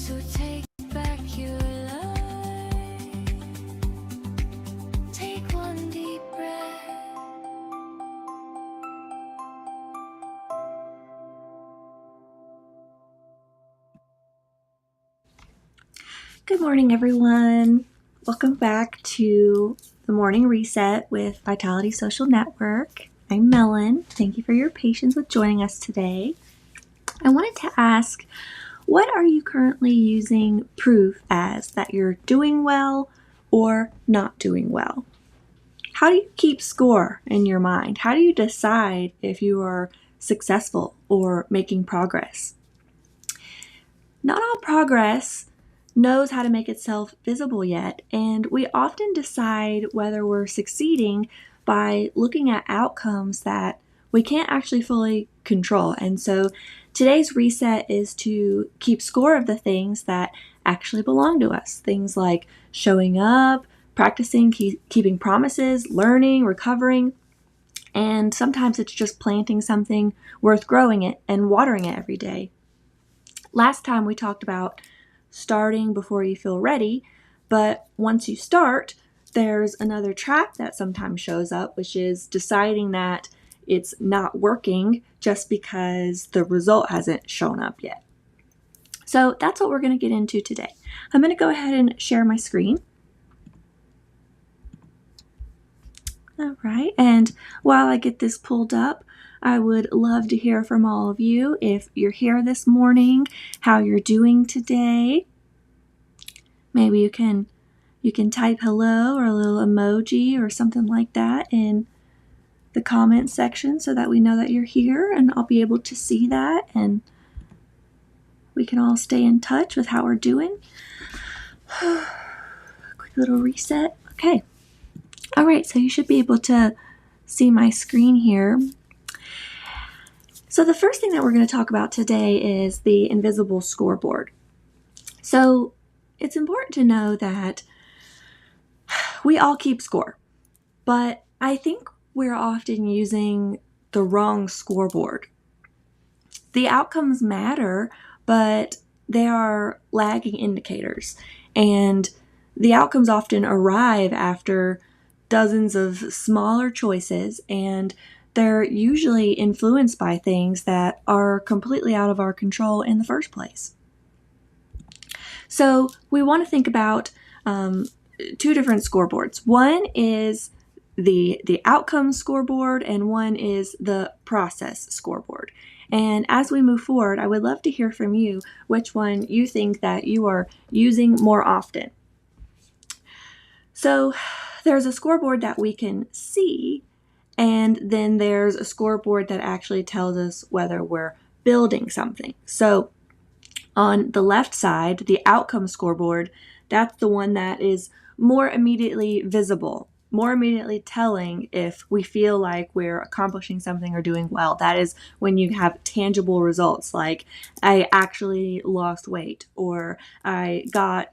So take back your life. Take one deep breath. Good morning, everyone. Welcome back to the Morning Reset with Vitality Social Network. I'm Melon. Thank you for your patience with joining us today. I wanted to ask, what are you currently using proof as that you're doing well or not doing well? How do you keep score in your mind? How do you decide if you are successful or making progress? Not all progress knows how to make itself visible yet, and we often decide whether we're succeeding by looking at outcomes that we can't actually fully control. And so today's reset is to keep score of the things that actually belong to us. Things like showing up, practicing, keeping promises, learning, recovering, and sometimes it's just planting something worth growing it and watering it every day. Last time we talked about starting before you feel ready, but once you start, there's another trap that sometimes shows up, which is deciding that it's not working just because the result hasn't shown up yet. So that's what we're going to get into today. I'm going to go ahead and share my screen. All right, and while I get this pulled up, I would love to hear from all of you. If you're here this morning, how you're doing today. Maybe you can type hello or a little emoji or something like that in the comment section so that we know that you're here, and I'll be able to see that and we can all stay in touch with how we're doing. Quick little reset. Okay. All right, so you should be able to see my screen here. So the first thing that we're going to talk about today is the Invisible Scoreboard. So it's important to know that we all keep score, but I think we're often using the wrong scoreboard. The outcomes matter, but they are lagging indicators, and the outcomes often arrive after dozens of smaller choices, and they're usually influenced by things that are completely out of our control in the first place. So we want to think about two different scoreboards. One is the outcome scoreboard, and one is the process scoreboard. And as we move forward, I would love to hear from you which one you think that you are using more often. So there's a scoreboard that we can see, and then there's a scoreboard that actually tells us whether we're building something. So on the left side, the outcome scoreboard, that's the one that is more immediately visible, more immediately telling if we feel like we're accomplishing something or doing well. That is when you have tangible results, like I actually lost weight, or I got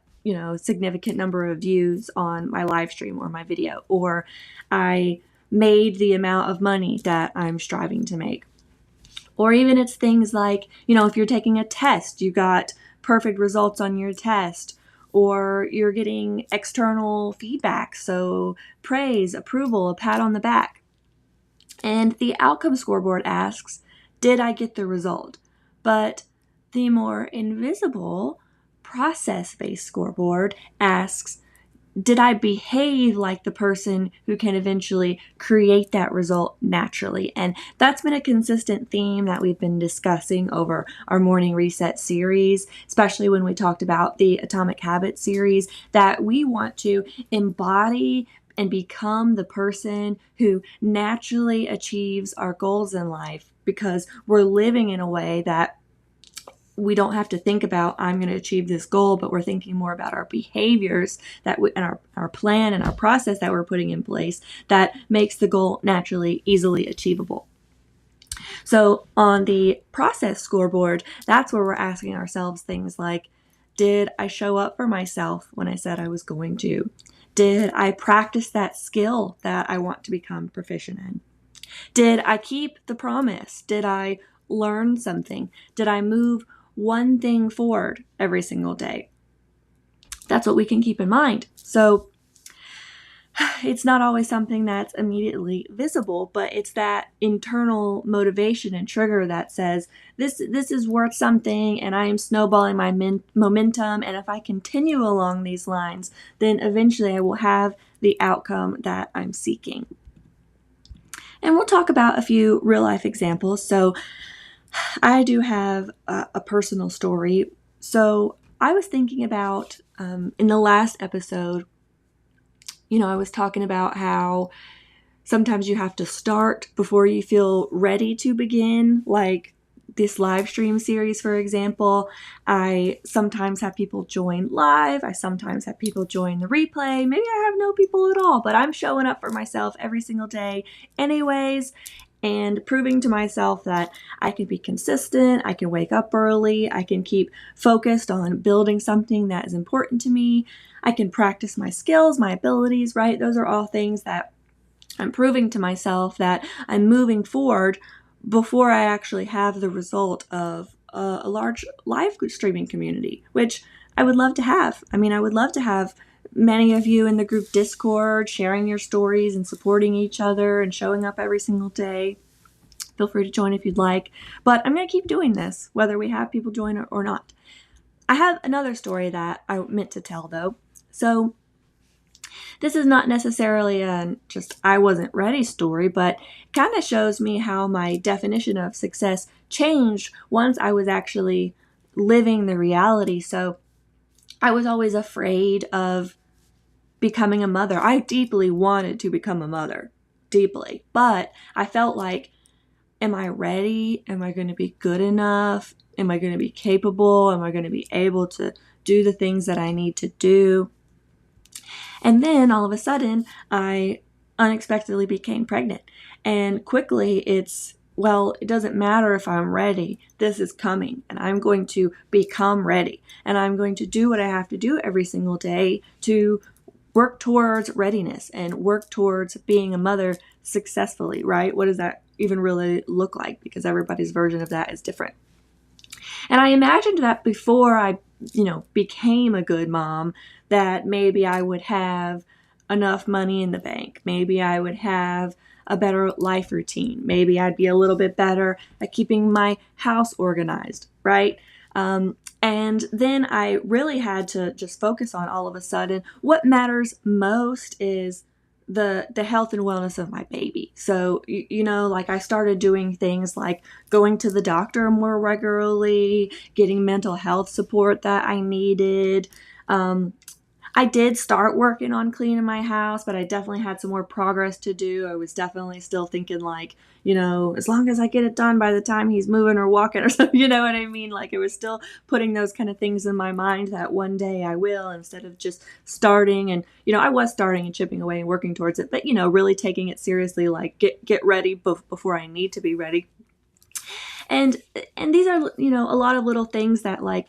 significant number of views on my live stream or my video, or I made the amount of money that I'm striving to make. Or even it's things like, if you're taking a test, you got perfect results on your test, or you're getting external feedback, so praise, approval, a pat on the back. And the outcome scoreboard asks, did I get the result? But the more invisible process-based scoreboard asks, did I behave like the person who can eventually create that result naturally? And that's been a consistent theme that we've been discussing over our Morning Reset series, especially when we talked about the Atomic Habits series, that we want to embody and become the person who naturally achieves our goals in life, because we're living in a way that we don't have to think about, I'm going to achieve this goal, but we're thinking more about our behaviors and our plan and our process that we're putting in place that makes the goal naturally, easily achievable. So on the process scoreboard, that's where we're asking ourselves things like, did I show up for myself when I said I was going to? Did I practice that skill that I want to become proficient in? Did I keep the promise? Did I learn something? Did I move one thing forward every single day. That's what we can keep in mind. So it's not always something that's immediately visible, but it's that internal motivation and trigger that says, this is worth something, and I am snowballing my momentum, and if I continue along these lines, then eventually I will have the outcome that I'm seeking. And we'll talk about a few real life examples. So I do have a personal story. So I was thinking about, in the last episode, I was talking about how sometimes you have to start before you feel ready to begin, like this live stream series, for example. I sometimes have people join live. I sometimes have people join the replay. Maybe I have no people at all, but I'm showing up for myself every single day anyways, and proving to myself that I can be consistent, I can wake up early, I can keep focused on building something that is important to me, I can practice my skills, my abilities, right? Those are all things that I'm proving to myself that I'm moving forward before I actually have the result of a large live streaming community, which I would love to have. I mean, I would love to have many of you in the group Discord sharing your stories and supporting each other and showing up every single day. Feel free to join if you'd like, but I'm going to keep doing this, whether we have people join or not. I have another story that I meant to tell, though. So this is not necessarily a just I wasn't ready story, but it kind of shows me how my definition of success changed once I was actually living the reality. So I was always afraid of becoming a mother. I deeply wanted to become a mother, deeply, but I felt like, am I ready? Am I going to be good enough? Am I going to be capable? Am I going to be able to do the things that I need to do? And then all of a sudden, I unexpectedly became pregnant. And quickly, it doesn't matter if I'm ready. This is coming, and I'm going to become ready. And I'm going to do what I have to do every single day to work towards readiness and work towards being a mother successfully, right? What does that even really look like? Because everybody's version of that is different. And I imagined that before I, became a good mom, that maybe I would have enough money in the bank. Maybe I would have a better life routine. Maybe I'd be a little bit better at keeping my house organized, right? And then I really had to just focus on, all of a sudden, what matters most is the health and wellness of my baby. So, like I started doing things like going to the doctor more regularly, getting mental health support that I needed. I did start working on cleaning my house, but I definitely had some more progress to do. I was definitely still thinking like, as long as I get it done by the time he's moving or walking or something, you know what I mean? Like, it was still putting those kind of things in my mind that one day I will, instead of just starting. And, I was starting and chipping away and working towards it, but, really taking it seriously, like get ready before I need to be ready. And these are, a lot of little things that, like,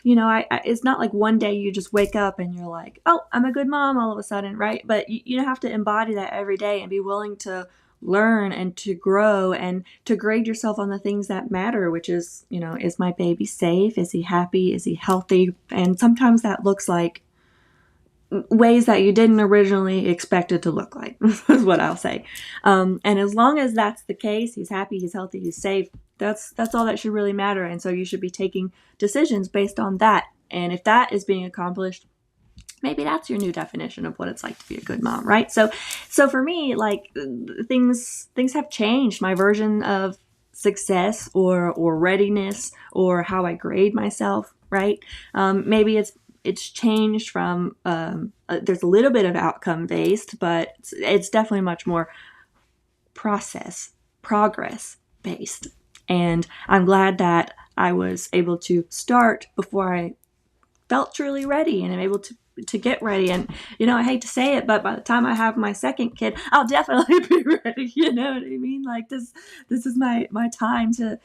it's not like one day you just wake up and you're like, oh, I'm a good mom all of a sudden, right? But you have to embody that every day and be willing to learn and to grow and to grade yourself on the things that matter, which is, is my baby safe? Is he happy? Is he healthy? And sometimes that looks like ways that you didn't originally expect it to look like, is what I'll say. And as long as that's the case, he's happy, he's healthy, he's safe, that's all that should really matter. And so you should be taking decisions based on that. And if that is being accomplished, maybe that's your new definition of what it's like to be a good mom, right? So for me, like, things have changed. My version of success or readiness or how I grade myself, right? Maybe it's changed from, there's a little bit of outcome based, but it's definitely much more progress based. And I'm glad that I was able to start before I felt truly ready, and I'm able to get ready. And, I hate to say it, but by the time I have my second kid, I'll definitely be ready. You know what I mean? Like, this is my time to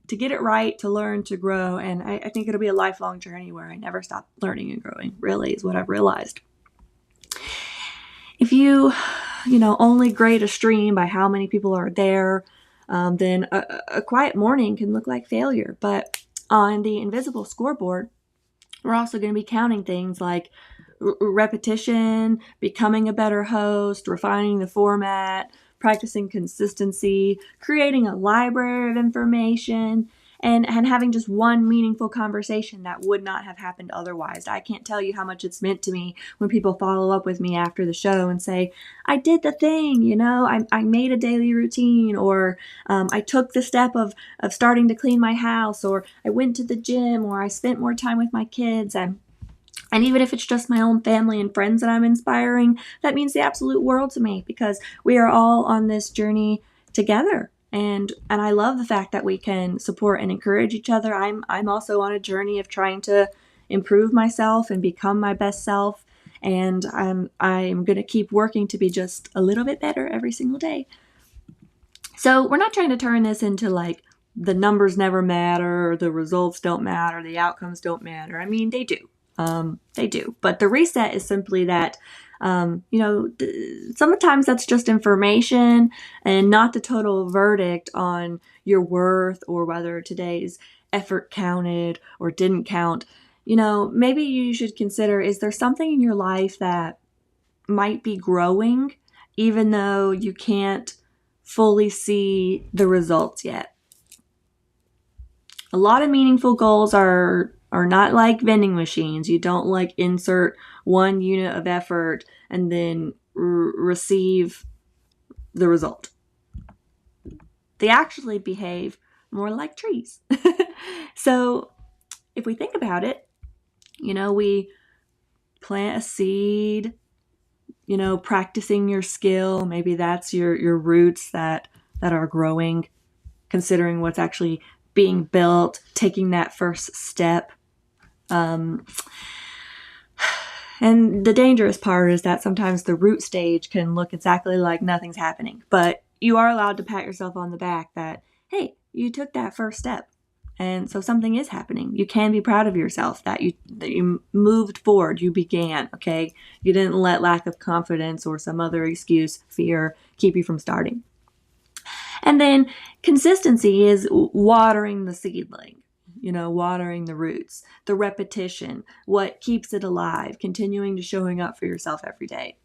get it right, to learn, to grow. And I think it'll be a lifelong journey where I never stop learning and growing, really, is what I've realized. If you, only grade a stream by how many people are there, then a quiet morning can look like failure. But On the Invisible Scoreboard, we're also going to be counting things like repetition, becoming a better host, refining the format, practicing consistency, creating a library of information, and having just one meaningful conversation that would not have happened otherwise. I can't tell you how much it's meant to me when people follow up with me after the show and say, I did the thing, I made a daily routine, or I took the step of starting to clean my house, or I went to the gym, or I spent more time with my kids. And even if it's just my own family and friends that I'm inspiring, that means the absolute world to me, because we are all on this journey together. And I love the fact that we can support and encourage each other. I'm also on a journey of trying to improve myself and become my best self. And I'm going to keep working to be just a little bit better every single day. So we're not trying to turn this into like the numbers never matter, the results don't matter, the outcomes don't matter. I mean, they do. They do. But the reset is simply that, sometimes that's just information and not the total verdict on your worth or whether today's effort counted or didn't count. Maybe you should consider, is there something in your life that might be growing even though you can't fully see the results yet? A lot of meaningful goals are not like vending machines. You don't like insert one unit of effort and then receive the result. They actually behave more like trees. So if we think about it, we plant a seed, practicing your skill. Maybe that's your roots that are growing, considering what's actually being built, taking that first step. And the dangerous part is that sometimes the root stage can look exactly like nothing's happening, but you are allowed to pat yourself on the back that, hey, you took that first step. And so something is happening. You can be proud of yourself that you moved forward, you began, okay? You didn't let lack of confidence or some other excuse, fear, keep you from starting. And then consistency is watering the seedling. Watering the roots, the repetition, what keeps it alive, continuing to showing up for yourself every day.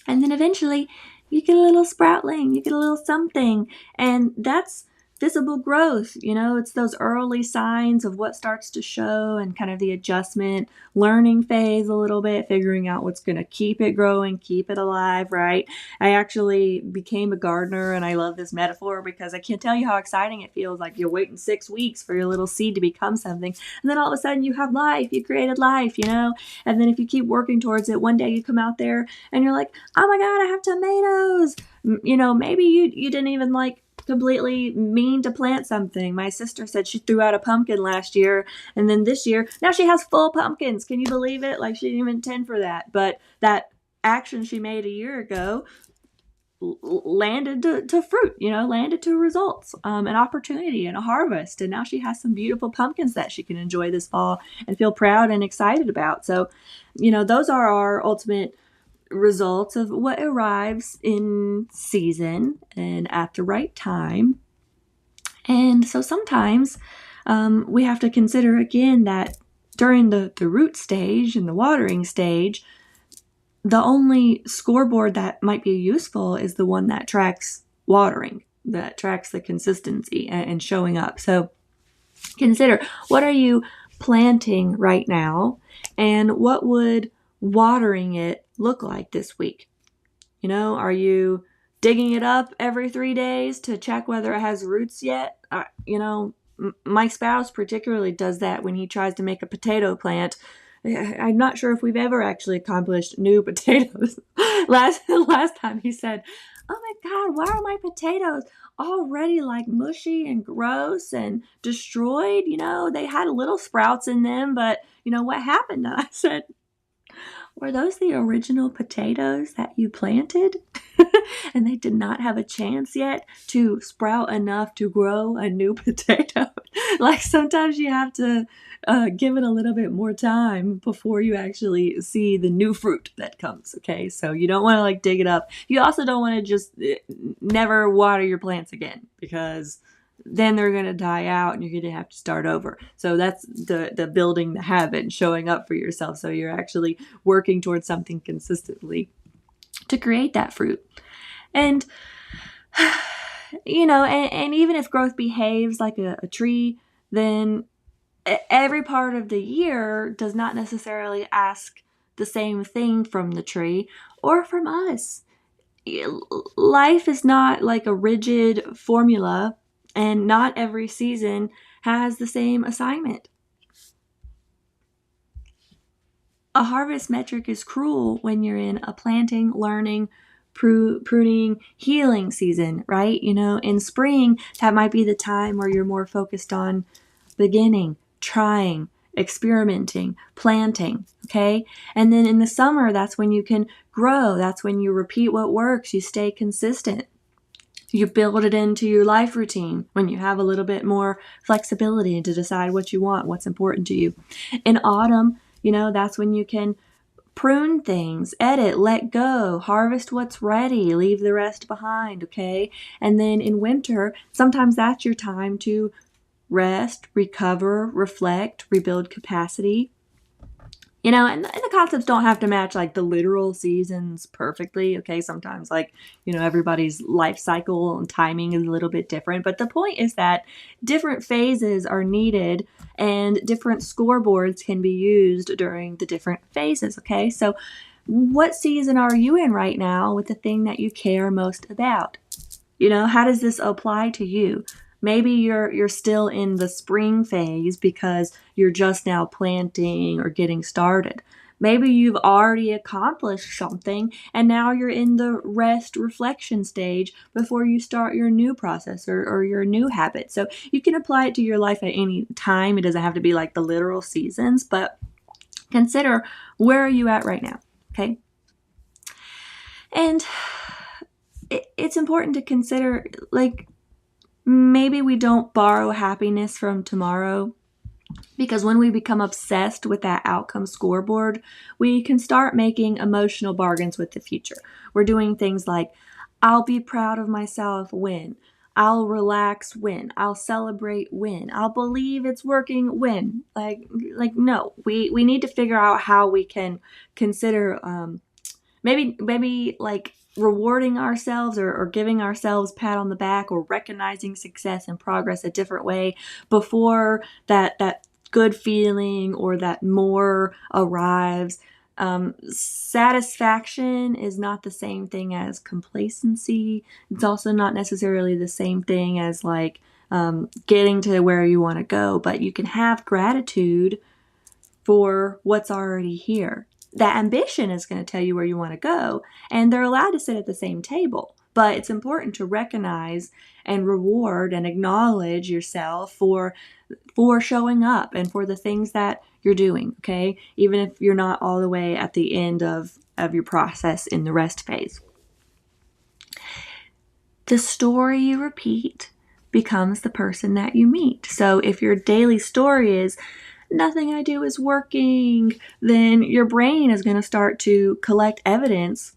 And then eventually you get a little sproutling, you get a little something, and that's visible growth. It's those early signs of what starts to show and kind of the adjustment, learning phase a little bit, figuring out what's going to keep it growing, keep it alive, right? I actually became a gardener, and I love this metaphor because I can't tell you how exciting it feels. Like you're waiting 6 weeks for your little seed to become something, and then all of a sudden you have life, you created life, and then if you keep working towards it, one day you come out there and you're like, oh my God, I have tomatoes. Maybe you didn't even completely mean to plant something. My sister said she threw out a pumpkin last year, and then this year, now she has full pumpkins. Can you believe it? She didn't even intend for that. But that action she made a year ago landed to fruit, landed to results, an opportunity and a harvest. And now she has some beautiful pumpkins that she can enjoy this fall and feel proud and excited about. So, those are our ultimate results of what arrives in season and at the right time. And so sometimes we have to consider again that during the root stage and the watering stage, the only scoreboard that might be useful is the one that tracks watering, that tracks the consistency and showing up. So consider, what are you planting right now, and what would watering it look like this week? Are you digging it up every 3 days to check whether it has roots yet? My spouse particularly does that when he tries to make a potato plant. I'm not sure if we've ever actually accomplished new potatoes. Last time he said, oh my God, why are my potatoes already mushy and gross and destroyed? They had little sprouts in them, but what happened? And I said, were those the original potatoes that you planted? And they did not have a chance yet to sprout enough to grow a new potato. Sometimes you have to give it a little bit more time before you actually see the new fruit that comes. Okay, so you don't want to dig it up. You also don't want to just never water your plants again, because then they're going to die out and you're going to have to start over. So that's the building the habit and showing up for yourself. So you're actually working towards something consistently to create that fruit. And, and even if growth behaves like a tree, then every part of the year does not necessarily ask the same thing from the tree or from us. Life is not like a rigid formula, and not every season has the same assignment. A harvest metric is cruel when you're in a planting, learning, pruning, healing season, right? In spring, that might be the time where you're more focused on beginning, trying, experimenting, planting, okay? And then in the summer, that's when you can grow. That's when you repeat what works. You stay consistent. You build it into your life routine when you have a little bit more flexibility to decide what you want, what's important to you. In autumn, that's when you can prune things, edit, let go, harvest what's ready, leave the rest behind, okay? And then in winter, sometimes that's your time to rest, recover, reflect, rebuild capacity. And the concepts don't have to match like the literal seasons perfectly. Okay. Sometimes everybody's life cycle and timing is a little bit different. But the point is that different phases are needed and different scoreboards can be used during the different phases. Okay. So what season are you in right now with the thing that you care most about? How does this apply to you? Maybe you're still in the spring phase because you're just now planting or getting started. Maybe you've already accomplished something and now you're in the rest reflection stage before you start your new process or your new habit. So you can apply it to your life at any time. It doesn't have to be like the literal seasons, but consider, where are you at right now? Okay. And it's important to consider, maybe we don't borrow happiness from tomorrow, because when we become obsessed with that outcome scoreboard, we can start making emotional bargains with the future. We're doing things like, I'll be proud of myself when, I'll relax when, I'll celebrate when, I'll believe it's working when. No, we need to figure out how we can consider maybe like rewarding ourselves or giving ourselves a pat on the back or recognizing success and progress a different way before that good feeling or that more arrives. Satisfaction is not the same thing as complacency. It's also not necessarily the same thing as getting to where you want to go, but you can have gratitude for what's already here. That ambition is going to tell you where you want to go, and they're allowed to sit at the same table. But it's important to recognize and reward and acknowledge yourself for showing up and for the things that you're doing, okay? Even if you're not all the way at the end of your process in the rest phase. The story you repeat becomes the person that you meet. So if your daily story is, nothing I do is working, then your brain is going to start to collect evidence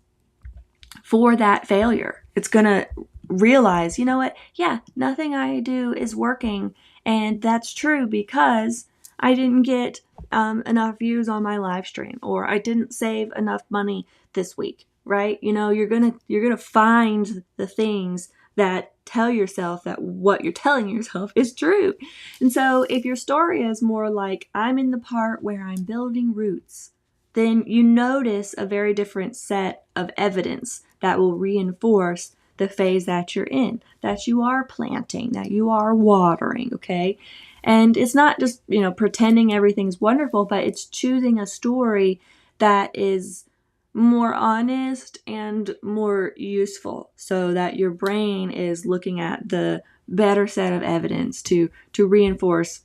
for that failure. It's going to realize, you know what? Yeah, nothing I do is working. And that's true because I didn't get enough views on my live stream, or I didn't save enough money this week, right? You're going to find the things that tell yourself that what you're telling yourself is true. And so if your story is more like, I'm in the part where I'm building roots, then you notice a very different set of evidence that will reinforce the phase that you're in, that you are planting, that you are watering, okay? And it's not just, pretending everything's wonderful, but it's choosing a story that is more honest and more useful, so that your brain is looking at the better set of evidence to reinforce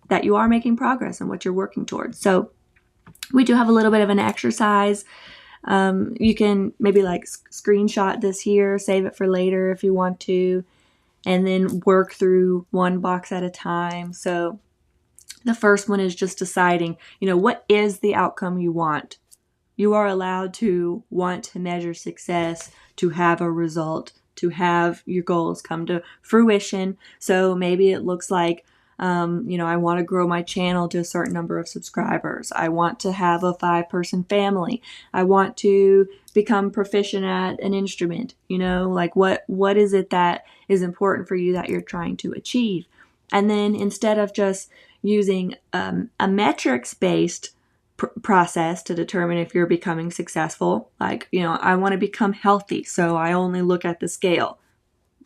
that you are making progress and what you're working towards. So we do have a little bit of an exercise. You can maybe screenshot this here, save it for later if you want to, and then work through one box at a time. So the first one is just deciding, what is the outcome you want? You are allowed to want to measure success, to have a result, to have your goals come to fruition. So maybe it looks like, I want to grow my channel to a certain number of subscribers. I want to have a 5-person family. I want to become proficient at an instrument. Like what is it that is important for you that you're trying to achieve? And then instead of just using a metrics-based process to determine if you're becoming successful, like, I want to become healthy, so I only look at the scale.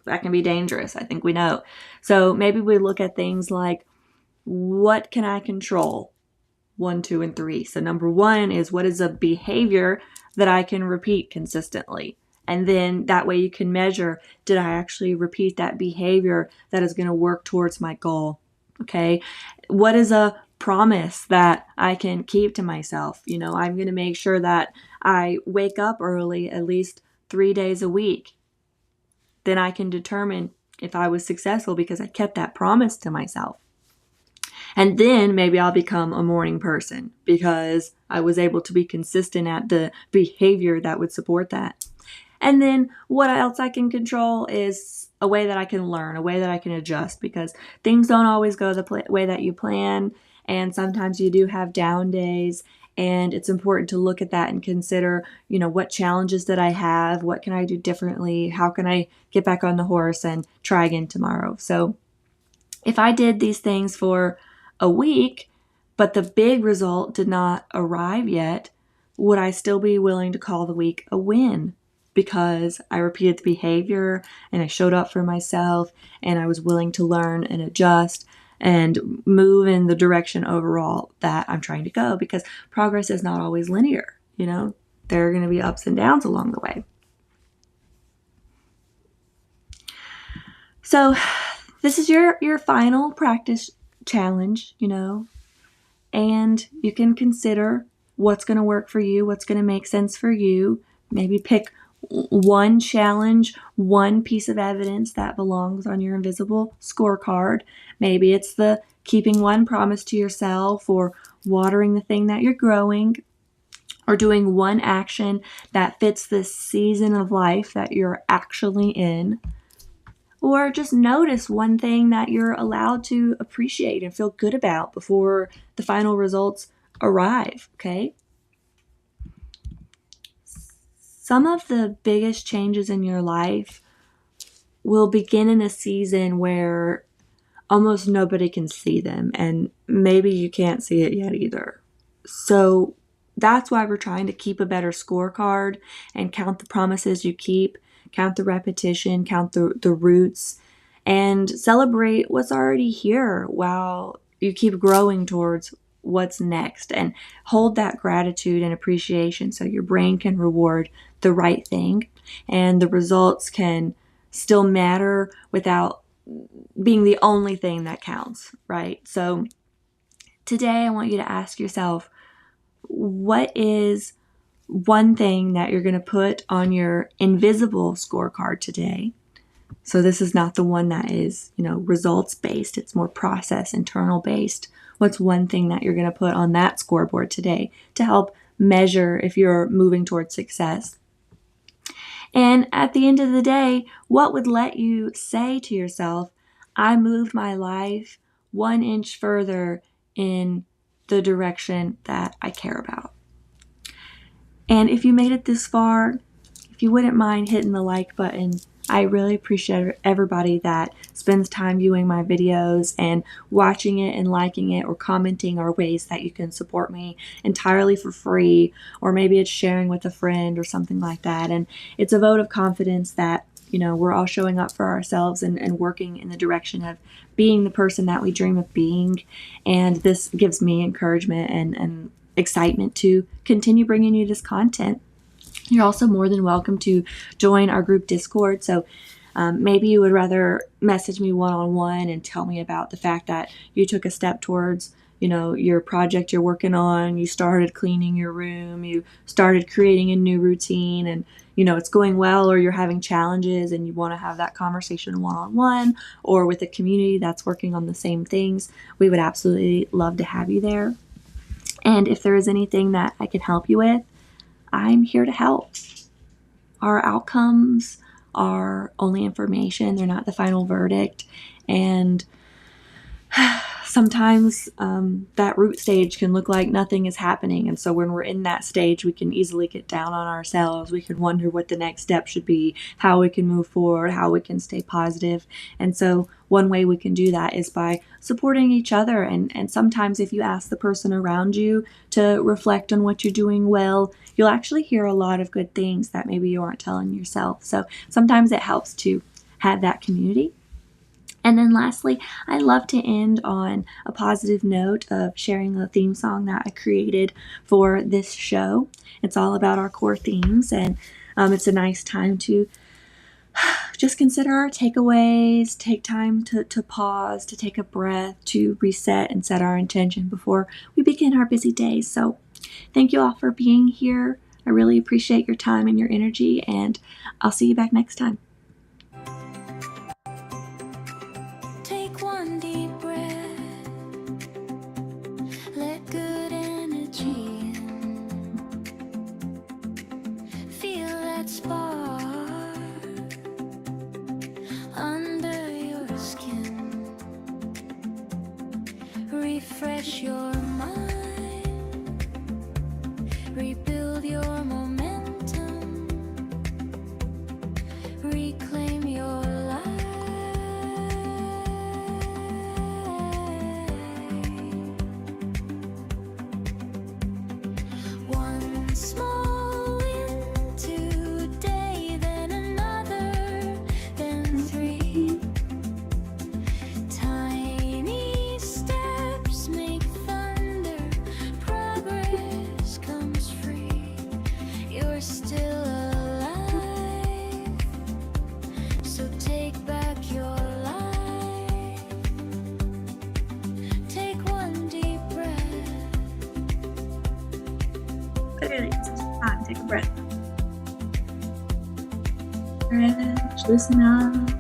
That can be dangerous, I think we know. So maybe we look at things like, what can I control? 1, 2, and 3. So number 1 is, what is a behavior that I can repeat consistently? And then that way you can measure, did I actually repeat that behavior that is going to work towards my goal? Okay. What is a promise that I can keep to myself? I'm going to make sure that I wake up early at least 3 days a week. Then I can determine if I was successful because I kept that promise to myself. And then maybe I'll become a morning person because I was able to be consistent at the behavior that would support that. And then what else I can control is a way that I can learn, a way that I can adjust, because things don't always go the way that you plan. And sometimes you do have down days. And it's important to look at that and consider, what challenges did I have? What can I do differently? How can I get back on the horse and try again tomorrow? So if I did these things for a week, but the big result did not arrive yet, would I still be willing to call the week a win? Because I repeated the behavior and I showed up for myself and I was willing to learn and adjust and move in the direction overall that I'm trying to go, because progress is not always linear. There are going to be ups and downs along the way. So this is your final practice challenge, and you can consider what's going to work for you, what's going to make sense for you. Maybe pick one challenge, one piece of evidence that belongs on your invisible scorecard. Maybe it's the keeping one promise to yourself, or watering the thing that you're growing, or doing one action that fits this season of life that you're actually in. Or just notice one thing that you're allowed to appreciate and feel good about before the final results arrive, okay? Some of the biggest changes in your life will begin in a season where almost nobody can see them, and maybe you can't see it yet either. So that's why we're trying to keep a better scorecard and count the promises you keep, count the repetition, count the roots, and celebrate what's already here while you keep growing towards what's next, and hold that gratitude and appreciation so your brain can reward the right thing and the results can still matter without being the only thing that counts, right? So today I want you to ask yourself, what is one thing that you're going to put on your invisible scorecard today? So this is not the one that is, results based. It's more process, internal based. What's one thing that you're going to put on that scoreboard today to help measure if you're moving towards success? And at the end of the day, what would let you say to yourself, I moved my life 1 inch further in the direction that I care about? And if you made it this far, if you wouldn't mind hitting the like button, I really appreciate everybody that spends time viewing my videos and watching it and liking it or commenting are ways that you can support me entirely for free, or maybe it's sharing with a friend or something like that. And it's a vote of confidence that, we're all showing up for ourselves and working in the direction of being the person that we dream of being. And this gives me encouragement and excitement to continue bringing you this content. You're also more than welcome to join our group Discord. So maybe you would rather message me one-on-one and tell me about the fact that you took a step towards, your project you're working on. You started cleaning your room. You started creating a new routine, and, it's going well, or you're having challenges and you want to have that conversation one-on-one or with a community that's working on the same things. We would absolutely love to have you there. And if there is anything that I can help you with, I'm here to help. Our outcomes are only information, they're not the final verdict. And sometimes that root stage can look like nothing is happening. And so when we're in that stage, we can easily get down on ourselves. We can wonder what the next step should be, how we can move forward, how we can stay positive. And so one way we can do that is by supporting each other. And sometimes if you ask the person around you to reflect on what you're doing well, you'll actually hear a lot of good things that maybe you aren't telling yourself. So sometimes it helps to have that community. And then lastly, I love to end on a positive note of sharing the theme song that I created for this show. It's all about our core themes, and it's a nice time to just consider our takeaways, take time to pause, to take a breath, to reset and set our intention before we begin our busy days. So thank you all for being here. I really appreciate your time and your energy, and I'll see you back next time. Take one deep breath. Let good energy in. Feel that spark under your skin. Refresh your mind. Rebuild your momentum. Reclaim your life. One small win today, then another, then three. Tiny steps make thunder. Progress comes free. You're still alive, so take back your life. Take one deep breath. Take a breath. Stretch, loosen up.